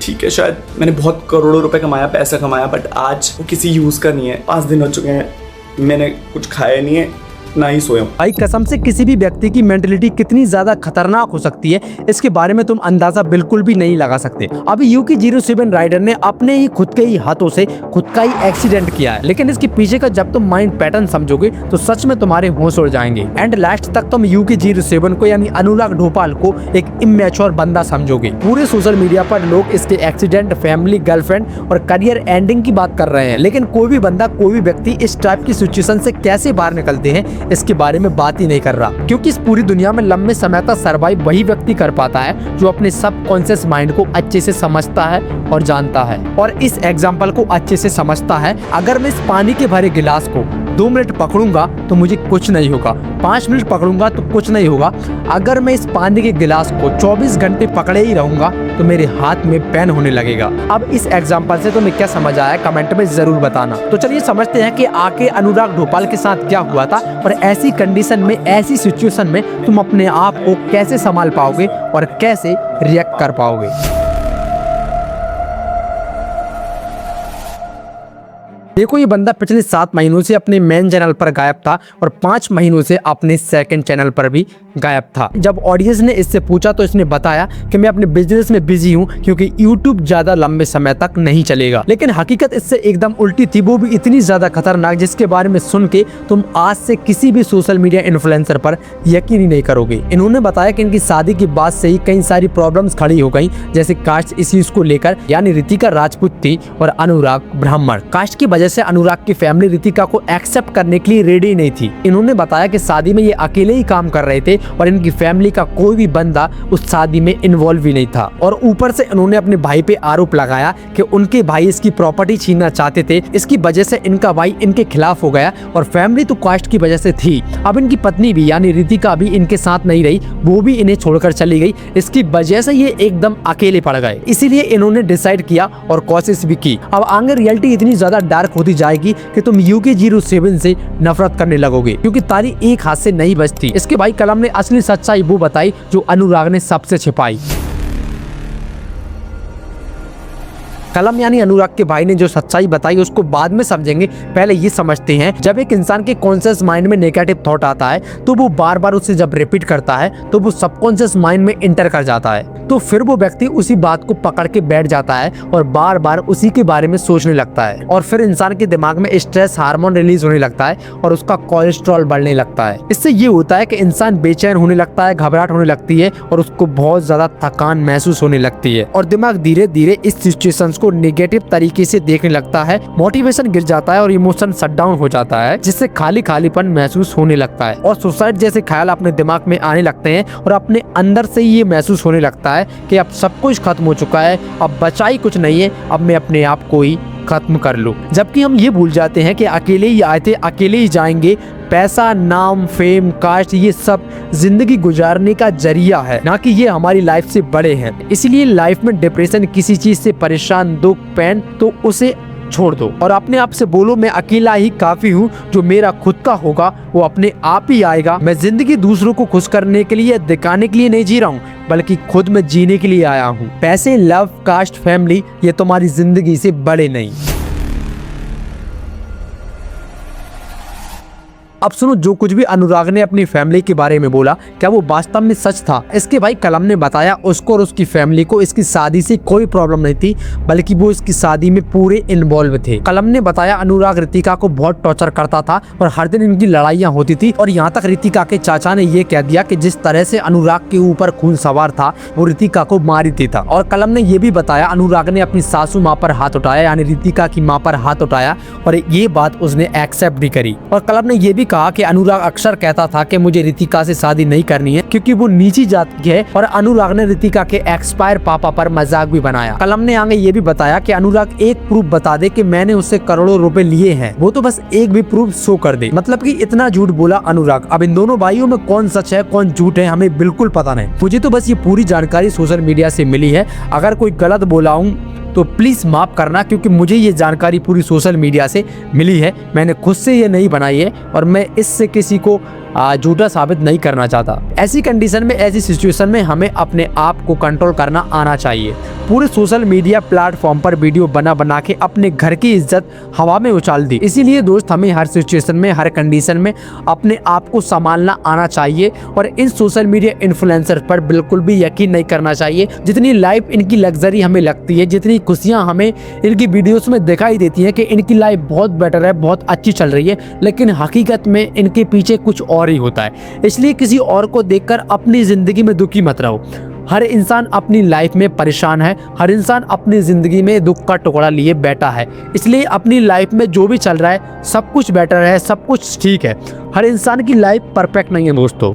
ठीक है, शायद मैंने बहुत करोड़ों रुपए कमाया, पैसा कमाया, बट आज वो किसी यूज़ का नहीं है। 5 दिन हो चुके हैं, मैंने कुछ खाया नहीं है, ना ही सोया। भाई कसम से किसी भी व्यक्ति की मेंटलिटी कितनी ज्यादा खतरनाक हो सकती है, इसके बारे में तुम अंदाजा बिल्कुल भी नहीं लगा सकते। अभी UK07 राइडर ने अपने ही खुद के ही हाथों से खुद का ही एक्सीडेंट किया है, लेकिन इसके पीछे का जब तुम माइंड पैटर्न समझोगे तो सच में तुम्हारे होश उड़ जाएंगे। एंड लास्ट तक तुम UK07 को यानी अनुराग ढोपाल को एक इमेच्योर बंदा समझोगे। पूरे सोशल मीडिया पर लोग इसके एक्सीडेंट, फैमिली, गर्लफ्रेंड और करियर एंडिंग की बात कर रहे हैं, लेकिन कोई भी बंदा, कोई भी व्यक्ति इस टाइप की सिचुएशन से कैसे बाहर निकलते हैं इसके बारे में बात ही नहीं कर रहा, क्योंकि इस पूरी दुनिया में लंबे समय तक सर्वाइव वही व्यक्ति कर पाता है जो अपने सबकॉन्शियस माइंड को अच्छे से समझता है और जानता है। और इस एग्जाम्पल को अच्छे से समझता है। अगर मैं इस पानी के भरे गिलास को 2 मिनट पकड़ूंगा तो मुझे कुछ नहीं होगा, 5 मिनट पकड़ूंगा तो कुछ नहीं होगा। अगर मैं इस पानी के गिलास को 24 घंटे पकड़े ही रहूंगा तो मेरे हाथ में पेन होने लगेगा। अब इस एग्जाम्पल से तुम्हें क्या समझ आया कमेंट में जरूर बताना। तो चलिए समझते हैं कि आके अनुराग ढोपाल के साथ क्या हुआ था और ऐसी कंडीशन में, ऐसी सिचुएशन में तुम अपने आप को कैसे संभाल पाओगे और कैसे रिएक्ट कर पाओगे। देखो, ये बंदा पिछले 7 महीनों से अपने मेन चैनल पर गायब था और 5 महीनों से अपने सेकंड चैनल पर भी गायब था। जब ऑडियंस ने इससे पूछा तो इसने बताया कि मैं अपने बिजनेस में बिजी हूँ क्योंकि यूट्यूब ज्यादा लंबे समय तक नहीं चलेगा। लेकिन हकीकत इससे एकदम उल्टी थी, वो भी इतनी ज्यादा खतरनाक जिसके बारे में सुन के तुम आज से किसी भी सोशल मीडिया इन्फ्लुएंसर पर यकीन ही नहीं करोगे। इन्होंने बताया कि इनकी शादी के बाद से ही कई सारी प्रॉब्लम्स खड़ी हो गई, जैसे कास्ट इश्यूज को लेकर, यानी रितिका राजपूत थी और अनुराग ब्राह्मण। कास्ट की वजह से अनुराग की फैमिली रितिका को एक्सेप्ट करने के लिए रेडी नहीं थी। इन्होंने बताया कि शादी में ये अकेले ही काम कर रहे थे और इनकी फैमिली का कोई भी बंदा उस शादी में इन्वॉल्व ही नहीं था। और ऊपर से इन्होंने अपने भाई पे आरोप लगाया कि उनके भाई इसकी प्रॉपर्टी छीनना चाहते थे, इसकी वजह से इनका भाई इनके खिलाफ हो गया। और फैमिली तो कास्ट की वजह से थी। अब इनकी पत्नी भी यानी रितिका भी इनके साथ नहीं रही, वो भी इन्हें छोड़कर चली गई। इसकी वजह से ये एकदम अकेले पड़ गए। इसीलिए इन्होंने डिसाइड किया और कोशिश भी की। अब आगे रियलिटी इतनी ज्यादा डार्क होती जाएगी कि तुम UK07 से नफरत करने लगोगे, क्योंकि ताली एक हाथ से नहीं बजती। इसके भाई कलम ने असली सच्चाई वो बताई जो अनुराग ने सबसे छिपाई। कलम यानी अनुराग के भाई ने जो सच्चाई बताई उसको बाद में समझेंगे, पहले ये समझते हैं। जब एक इंसान के कॉन्शियस माइंड में नेगेटिव थॉट आता है तो वो बार बार उसे जब रिपीट करता है तो वो सबकॉन्शियस माइंड में इंटर कर जाता है, तो फिर वो व्यक्ति उसी बात को पकड़ के बैठ जाता है और बार बार उसी के बारे में सोचने लगता है। और फिर इंसान के दिमाग में स्ट्रेस हार्मोन रिलीज होने लगता है और उसका कोलेस्ट्रॉल बढ़ने लगता है। इससे ये होता है कि इंसान बेचैन होने लगता है, घबराहट होने लगती है और उसको बहुत ज्यादा थकान महसूस होने लगती है और दिमाग धीरे धीरे इस सिचुएशंस को नेगेटिव तरीके से देखने लगता है। मोटिवेशन गिर जाता है और इमोशन शट डाउन हो जाता है, जिससे खालीपन महसूस होने लगता है और सुसाइड जैसे ख्याल अपने दिमाग में आने लगते हैं और अपने अंदर से ये महसूस होने लगता है कि अब सब कुछ खत्म हो चुका है, अब बचा ही कुछ नहीं है, अब मैं अपने आप को ही खत्म कर लूं। जबकि हम ये भूल जाते हैं कि अकेले ही आए थे, अकेले ही जाएंगे। पैसा, नाम, फेम, कास्ट, ये सब जिंदगी गुजारने का जरिया है, ना कि ये हमारी लाइफ से बड़े हैं। इसलिए लाइफ में डिप्रेशन, किसी चीज से परेशान, दुख, पेन, तो उसे छोड़ दो और अपने आप से बोलो मैं अकेला ही काफी हूँ, जो मेरा खुद का होगा वो अपने आप ही आएगा। मैं जिंदगी दूसरों को खुश करने के लिए, दिखाने के लिए नहीं जी रहा हूँ, बल्कि खुद में जीने के लिए आया हूँ। पैसे, लव, कास्ट, फैमिली, ये तुम्हारी जिंदगी से बड़े नहीं। अब सुनो, जो कुछ भी अनुराग ने अपनी फैमिली के बारे में बोला, क्या वो वास्तव में सच था? इसके भाई कलम ने बताया उसको और उसकी फैमिली को इसकी शादी से कोई प्रॉब्लम नहीं थी, बल्कि वो इसकी शादी में पूरे इन्वॉल्व थे। कलम ने बताया अनुराग रितिका को बहुत टॉर्चर करता था और हर दिन इनकी लड़ाइयाँ होती थी और यहाँ तक रितिका के चाचा ने ये कह दिया कि जिस तरह से अनुराग के ऊपर खून सवार था वो रितिका को मार ही देता। और कलम ने ये भी बताया अनुराग ने अपनी सासू माँ पर हाथ उठाया, यानी रितिका की माँ पर हाथ उठाया और ये बात उसने एक्सेप्ट भी करी। और कलम ने ये भी कहा कि अनुराग अक्सर कहता था कि मुझे रितिका से शादी नहीं करनी है क्योंकि वो नीची जात की है, और अनुराग ने रितिका के एक्सपायर पापा पर मजाक भी बनाया। कलम ने आगे ये भी बताया कि अनुराग एक प्रूफ बता दे कि मैंने उससे करोड़ों रुपए लिए हैं, वो तो बस एक भी प्रूफ शो कर दे। मतलब कि इतना झूठ बोला अनुराग। अब इन दोनों भाइयों में कौन सच है कौन झूठ है हमें बिल्कुल पता नहीं। मुझे तो बस ये पूरी जानकारी सोशल मीडिया से मिली है। अगर कोई गलत बोला हूँ तो प्लीज माफ करना, क्योंकि मुझे ये जानकारी पूरी सोशल मीडिया से मिली है, मैंने खुद से ये नहीं बनाई है और मैं इससे किसी को झूठा साबित नहीं करना चाहता। ऐसी कंडीशन में, ऐसी सिचुएशन में हमें अपने आप को कंट्रोल करना आना चाहिए। पूरे सोशल मीडिया प्लेटफॉर्म पर वीडियो बना के अपने घर की इज्जत हवा में उछाल दी। इसीलिए दोस्त, हमें हर सिचुएशन में, हर कंडीशन में अपने आप को संभालना आना चाहिए और इन सोशल मीडिया इन्फ्लुएंसर पर बिल्कुल भी यकीन नहीं करना चाहिए। जितनी लाइफ इनकी लग्जरी हमें लगती है, जितनी खुशियां हमें इनकी वीडियोस में दिखाई देती हैं कि इनकी लाइफ बहुत बेटर है, बहुत अच्छी चल रही है, लेकिन हकीकत में इनके पीछे कुछ और ही होता है। इसलिए किसी और को देखकर अपनी जिंदगी में दुखी मत रहो। हर इंसान अपनी लाइफ में परेशान है, हर इंसान अपनी ज़िंदगी में दुख का टुकड़ा लिए बैठा है। इसलिए अपनी लाइफ में जो भी चल रहा है सब कुछ बेटर है, सब कुछ ठीक है। हर इंसान की लाइफ परफेक्ट नहीं है दोस्तों।